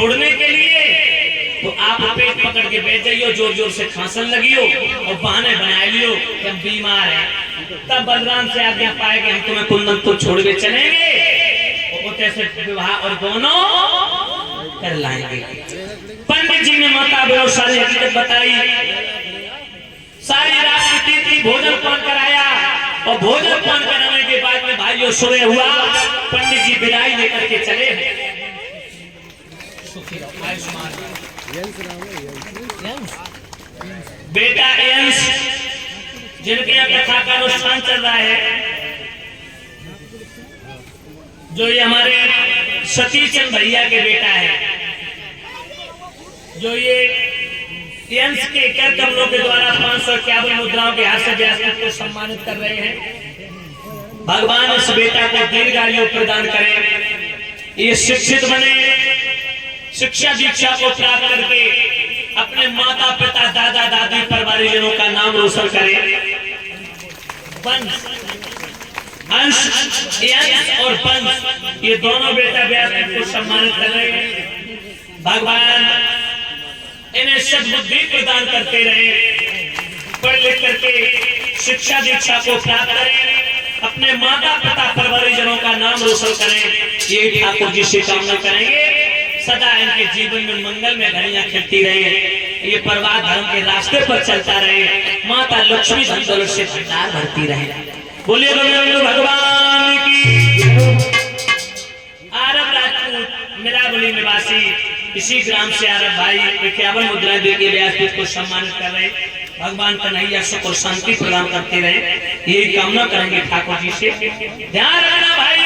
छोड़ने के लिए तो आप पेट पकड़ के बैठ जाइयो, जोर जोर से खांसन लगियो और बहाने बना लियो कि हम बीमार हैं। तब बलराम से आज्ञा पाए कि हम तुम्हें कुंदन तो छोड़ के चलेंगे और ऐसे विवाह और दोनों कर लाएंगे। पंडित जी ने माता बहू सारी हकीकत बताई, सारी रात बीती थी, भोजन पान कराया और भोजन पान कराने के बाद में भाइयों सुबह हुआ, पंडित जी विदाई लेकर के चले हैं। बेटा यंस जिनके यहाँ कथा का अनुष्ठान चल रहा है, जो ये हमारे सतीश चंद भैया के बेटा है, जो ये यंस के कर कमलों के द्वारा 551 मुद्राओं के हाथ से व्यासपीठ को सम्मानित कर रहे हैं। भगवान इस बेटा को दीर्घायु प्रदान करें, ये शिक्षित बने, शिक्षा दीक्षा को प्राप्त करके अपने माता पिता दादा दादी परिवारजनों का नाम रोशन करें। अंश और पंच ये दोनों बेटा व्यासपीठ को सम्मानित कर रहे हैं। भगवान इन्हें सद्बुद्धि प्रदान करते रहे, पढ़ लिख करके शिक्षा दीक्षा को प्राप्त करें, अपने माता पिता परिवारजनों का नाम रोशन करें। ये ठाकुर जी से कामना करेंगे, सदा इनके जीवन में मंगल में घड़ियां खिलती रहे, ये परिवार धर्म के रास्ते पर चलता रहे, माता लक्ष्मी धन दौलत से भंडार भरती रहे। बोलिए भगवान की। आरब राजपूत मिराबली निवासी इसी ग्राम से आरब भाई 51 मुद्राएं देके व्यासपीठ को सम्मानित कर रहे, भगवान कन्हैया सुख और शांति प्रदान करते रहे, यही कामना करेंगे ठाकुर जी से। ध्यान रखना भाई,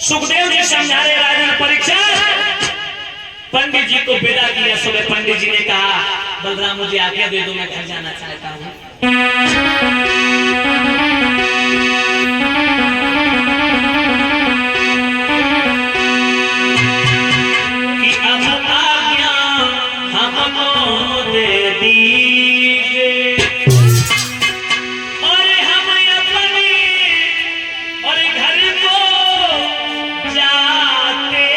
सुखदेव जी समझा रहे राजन परीक्षा, पंडित जी को विदा किया। सुबह पंडित जी ने कहा, बलराम मुझे आज्ञा दे दो, मैं घर जाना चाहता हूँ। कि अब आज्ञा हमको दे दीजिए और हम अपने और घर को जाते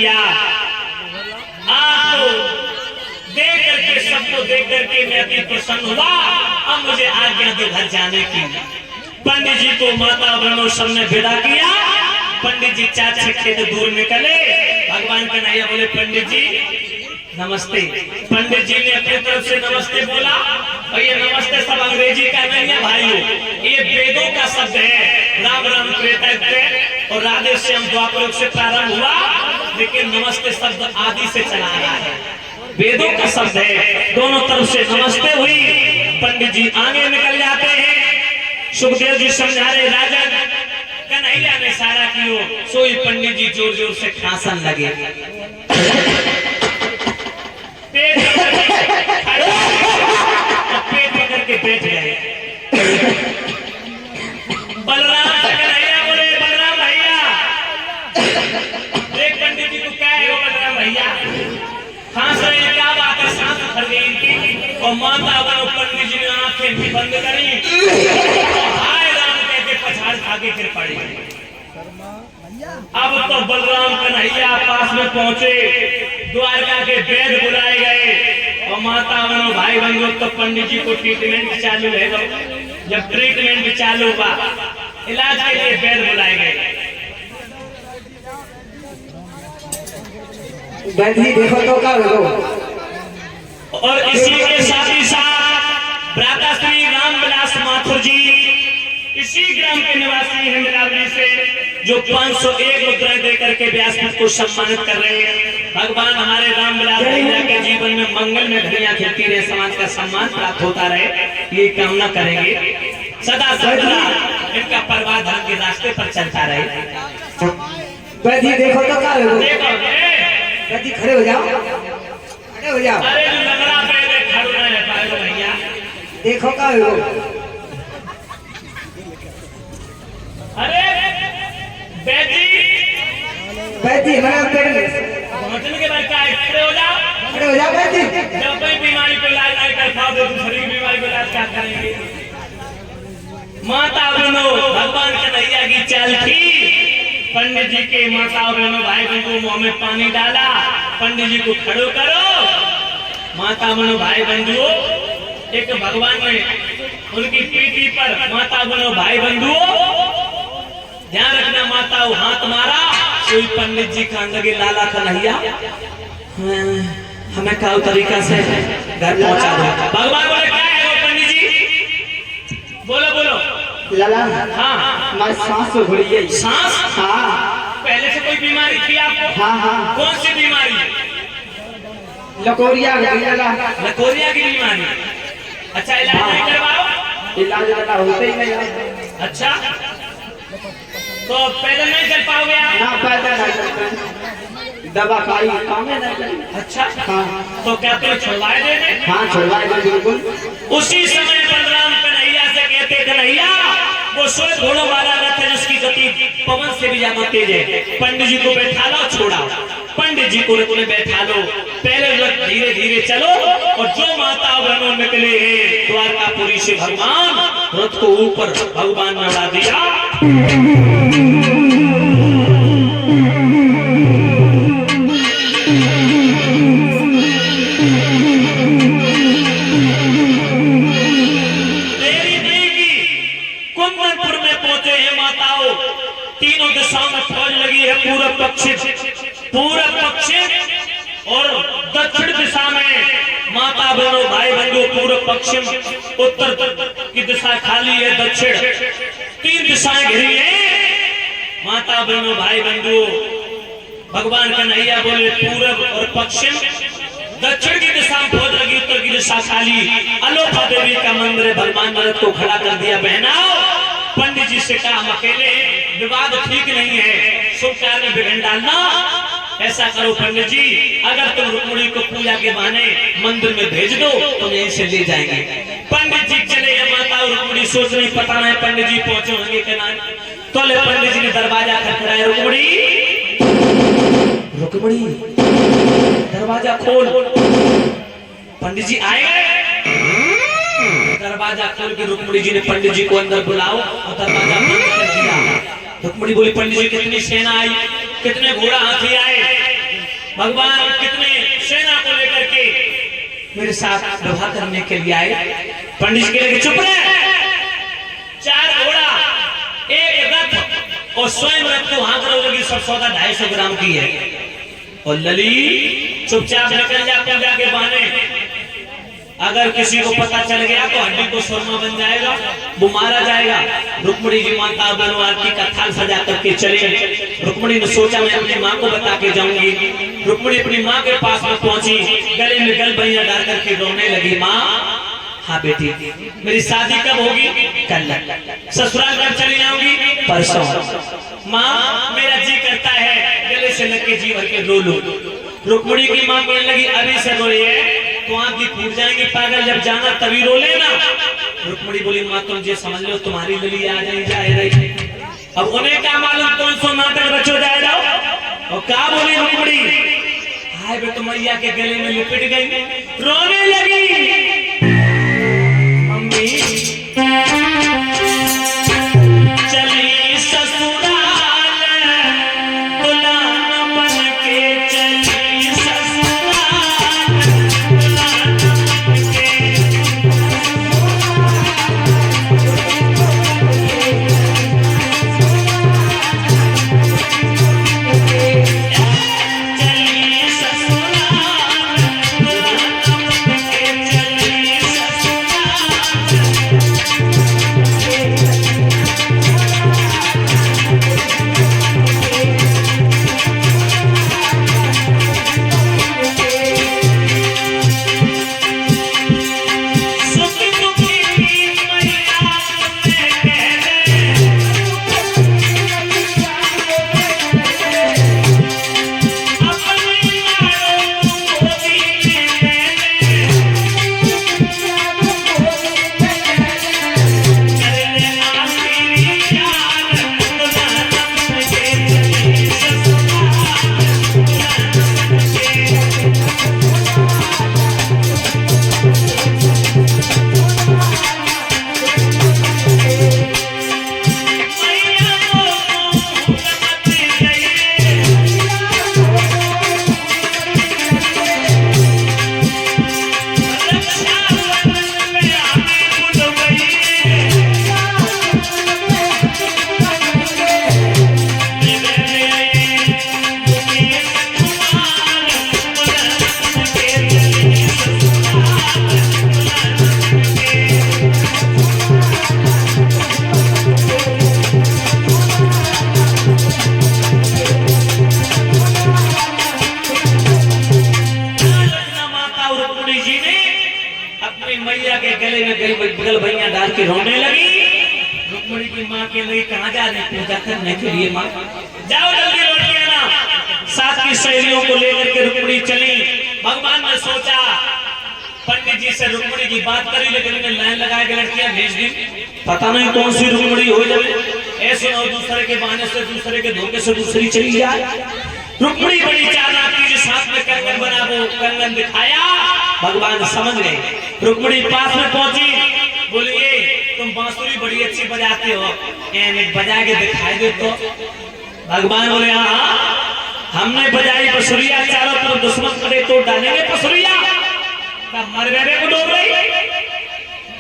किया। आपको देख करके, सबको देख करके मैं अति प्रसन्न हुआ। अब मुझे आज्ञा दो घर जाने की। पंडित जी को माता बहनों सबने विदा किया। पंडित जी 4-6 खेत दूर निकले। भगवान कन्हैया बोले पंडित जी नमस्ते। पंडित जी ने अपनी तरफ से नमस्ते बोला। और ये नमस्ते सब अंग्रेजी का नहीं है भाइयों, ये वेदों का शब्द है। राम राम त्रेता और राधे श्याम द्वापर से प्रारंभ हुआ, लेकिन नमस्ते शब्द आदि से चला आया है, वेदों का शब्द है। दोनों तरफ से नमस्ते हुई। पंडित जी आगे निकल जाते हैं। सुखदेव जी समझा रहे राजा कन्हैया ने सारा कियो। सोई पंडित जी जोर जोर से खांसन लगे। पेट पकड़ के बैठ गए। बलराम कन्हैया बोले बलराम भैया, देख पंडित जी को क्या है? बलराम भैया खांस रहे, क्या बात है? सांस भर गई इनकी। और माता बनो पंडित जी ने आंखें भी बंद करी। हाय राम कहते पछाड़ आगे फिर पड़ी। अब तो बलराम कन्हैया पास में पहुंचे। द्वारका के वैद्य बुलाए गए और माता बहनों भाई बहनों तो पंडित जी को ट्रीटमेंट चालू है। जब ट्रीटमेंट चालू हुआ, इलाज के लिए वैद्य बुलाए गए। वैद्य देखो तो क्या हो। और इसी के साथ ही साथ भ्राता श्री रामविलास माथुर जी इसी ग्राम के निवासी हिंदरावली से जो 501 मुद्राएं देकर के व्यासपीठ को सम्मानित कर रहे हैं। भगवान हमारे रामविलास भैया के जीवन में मंगल में घड़ियां खिलती रहे, समाज का सम्मान प्राप्त होता रहे, ये कामना करेंगे। सदा सर्वदा इनका परिवार धर्म के रास्ते पर चलता रहे। वैद्य देखो तो क्या हो। वैद्य खड़े हो जाओ, खड़े हो जाओ। अरे लंगड़ा पैर खड़ा है पाए भैया, देखो क्या हो। अरे वैद्य हमारे पहुंचने के बाद क्या खड़े हो जाओ, खड़े हो जाओ वैद्य। जब कोई बीमारी को इलाज नहीं कर पाओ तो दूसरी बीमारी को इलाज क्या करेंगे? माता बहनों भगवान कन्हैया की चाल थी। पंडित जी के माता बहनों भाई बंधु मुंह में पानी डाला। पंडित जी को खड़ो करो। माता बहनों भाई बंधु एक भगवान ने उनकी पीठी पर माता बहनों भाई बंधु ध्यान रखना, माता वो हाथ मारा। कोई पंडित जी का लगे लाला कन्हैया हमें क्या तरीका से घर पहुंचा दो। भगवान बोले क्या है वो पंडित जी? बोलो बोलो। लाला हाँ हमारी सांस हो रही है। सांस? हाँ। पहले से कोई बीमारी थी आपको? हाँ हाँ। कौन सी बीमारी? लकोरिया लकोरिया की बीमारी। अच्छा इलाज नहीं करवाओ? इलाज होते ही नहीं। अच्छा तो पैदल नहीं चल पाओगे आप? ना पैदल नहीं, दवा खाई काम है नहीं। अच्छा हाँ। तो क्या तुम छुड़वाए देंगे? हाँ छुड़वाए दे बिल्कुल। उसी समय बलराम कन्हैया से कहते कन्हैया वो 16 घोड़ों वाला रथ है जिसकी गति पवन से भी ज्यादा तेज है। पंडित जी को बैठा लो, छोड़ा। पंडित जी को रथ में बैठा लो। पहले रथ धीरे धीरे चलो और जो माता बहनों निकले हैं द्वारकापुरी से भगवान रथ को ऊपर भगवान ने उड़ा दिया। तीनों दिशाओं में फौज लगी है, पूरब पश्चिम और दक्षिण दिशा में माता बहनों भाई बंधु। पूर्व पश्चिम उत्तर की दिशा खाली है, दक्षिण 3 दिशाएं घिरी हैं। माता बहनों भाई बंधु भगवान कन्हैया बोले पूरब और पश्चिम, दक्षिण की दिशा में फौज लगी, उत्तर की दिशा खाली। अलोपा देवी का मंदिर है, भगवान ने रथ को खड़ा कर दिया। बहनाओ पंडित जी से कहा हम अकेले, विवाद ठीक नहीं है, शुभ कार्य में विघ्न डालना। ऐसा करो पंडित जी, अगर तुम रुक्मिणी को पूजा के बहाने मंदिर में भेज दो तो यहीं से ले जाएंगे। पंडित जी चले गए। माता रुक्मिणी सोच रही पता नहीं पंडित जी पहुंचे होंगे कि नहीं। तो ले पंडित जी ने दरवाजा खटखटाया, रुक्मिणी दरवाजा खोल। पंडित जी आए, दरवाजा खोल के रुक्मिणी जी ने पंडित जी को अंदर बुलाओ और दरवाजा बंद कर दिया। रुक्मिणी बोली पंडित जी कितनी सेना आई, कितने घोड़ा हाथी आए? भगवान कितने सेना को लेकर के मेरे साथ विवाह करने के लिए आए। पंडित जी के चुप रहे, 4 घोड़ा 1 रथ और स्वयं रथ को वहां करो लगी, सब सौदा 250 ग्राम की है। और लली चुपचाप निकल जा पूजा के बहाने। अगर किसी को पता चल गया तो हड्डी को सुरमा बन जाएगा, वो मारा जाएगा। रुक्मिणी जी माता बनो आरती का थाल सजा करके चले। रुक्मिणी ने सोचा मैं अपनी माँ को बता के जाऊंगी। रुक्मिणी अपनी माँ के पास में पहुंची, गले में गल भैया डाल करके रोने लगी। माँ, हाँ बेटी, मेरी शादी कब होगी? कल। ससुराल कब चली जाऊंगी? परसों। माँ, मेरा जी करता है गले से लग के जी भर के रो लूं। रुक्मिणी की माँ बोलने लगी अभी से रोइए तो आंखें फूट जाएंगी पागल, जब जाना तभी रो लेना। रुक्मिणी बोली माँ तुम जे समझ लो तुम्हारी लली आ जाए रही। अब उन्हें क्या मालूम कौन सो नाटक रचो जाए जाओ। और क्या बोली रुक्मिणी? हाय बे तो मैया के गले में लिपट गई, रोने लगी। मम्मी चली ससुराल, दुल्हन बन के चली ससुराल, दुल्हन बन के चली ससुराल, दुल्हन बन के चली गल भैया डाल के रोने लगी। रुक्मिणी की माँ के लगी कहाँ जा रही पूजा करने के लिए? माँ जाओ जल्दी लौट के आना। साथ की सहेलियों को लेकर के रुक्मिणी चली। भगवान ने सोचा पंडित जी से रुक्मिणी की बात करी, लेकिन उन्हें लाइन लगा के लड़कियां भेज दी। पता नहीं कौन सी रुक्मिणी हो जाए, ऐसे न दूसरे के बहाने से दूसरे के धोखे से दूसरी चली जाए। रुक्मिणी बड़ी चालाक थी, साथ में कंगन बना वो कंगन दिखाया। भगवान समझ गए। रुक्मिणी पास में पहुंची, बोलिए तुम बांसुरी बड़ी अच्छी बजाते हो, बजा के दिखाई दे तो। भगवान बोले हाँ, हमने बजाई बसुरिया, चारों तरफ दुश्मन पड़े तो डालेंगे बसुरिया, मरबेबे को डोब रही।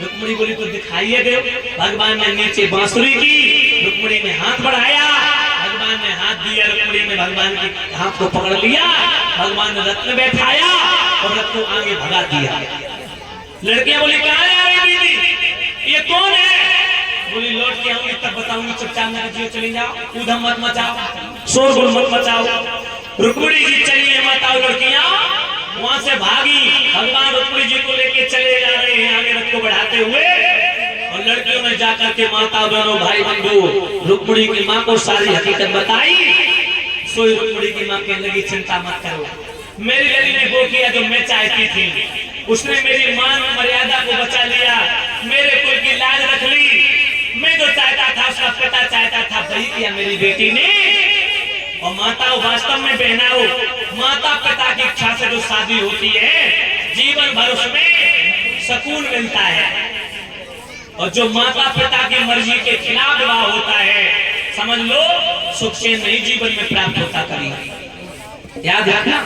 रुक्मिणी बोली तो दिखाइए दे। भगवान ने नीचे बांसुरी की, रुक्मिणी ने हाथ बढ़ाया, भगवान ने हाथ दिया, रुक्मिणी ने भगवान के हाथ को पकड़ लिया। भगवान ने रथ में बैठाया और रथ को आगे भगा दिया। लड़कियां बोली कहाँ है रही दीदी, ये कौन है? बोली लौट के आऊंगी तब बताऊंगी, चुपचाप मेरे जियो चली जाओ, ऊधम मत मचाओ, शोरगुल मत मचाओ। रुक्मिणी जी चली है माताओं लड़कियां वहां से भागी। भगवान रुक्मिणी जी को लेके चले जा रहे हैं आगे रथ को बढ़ाते हुए। और लड़कियों ने जाकर के माता बहनों भाई बंधु रुक्मिणी की माँ को सारी हकीकत बताई। सोई रुक्मिणी की माँ कहने लगी चिंता मत करो, मेरी लली ने वो किया जो मैं चाहती थी, उसने मेरी मान मर्यादा को बचा लिया, मेरे कुल की लाज रख ली। मैं जो चाहता था उसका पिता चाहता था वही किया मेरी बेटी ने। और माता वास्तव में बहनाओ, माता पिता की इच्छा से जो शादी होती है जीवन भर उसमें सुकून मिलता है। और जो माता पिता की मर्जी के खिलाफ विवाह होता है समझ लो सुख से नहीं जीवन में प्राप्त होता। कभी याद रखना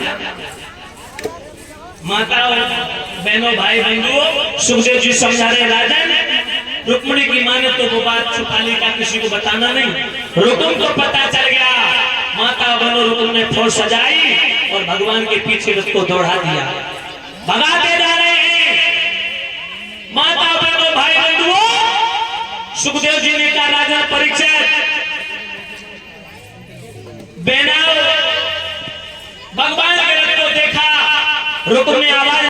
माताओं बहनों भाई बंधुओं, सुखदेव जी समझा रहे राजन रुक्मिणी की माने तो वो बात छुपा ली का किसी को बताना नहीं। रुकुम को पता चल गया, माता बहनों रुकुम ने फौज सजाई और भगवान के पीछे उसको दौड़ा दिया। भगाते जा रहे हैं माता बहनों भाई बंधुओं। सुखदेव जी ने कहा राजन परीक्षित बेनाव भगवान के रथ को देखा, रुकुम ने आवाज